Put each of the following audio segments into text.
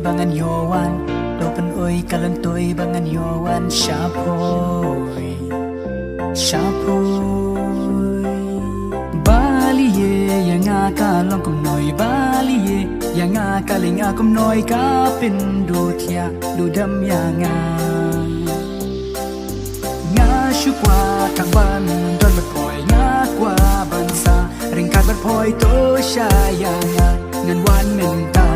bangan yowan Dopen oi kalan toi bangan yowan Shapoy Shapoy Bali ye yang akalong kum noi Bali ye yang akaling akum noi Kapin du tia du dam yang nga shukwa kang ban don bat poi nga kwa bansa ringkat bat poi to shayanga ngan wan min ta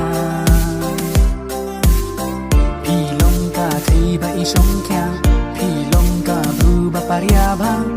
Pi long ka thei ba I song kya Pi long ka bru ba paria ba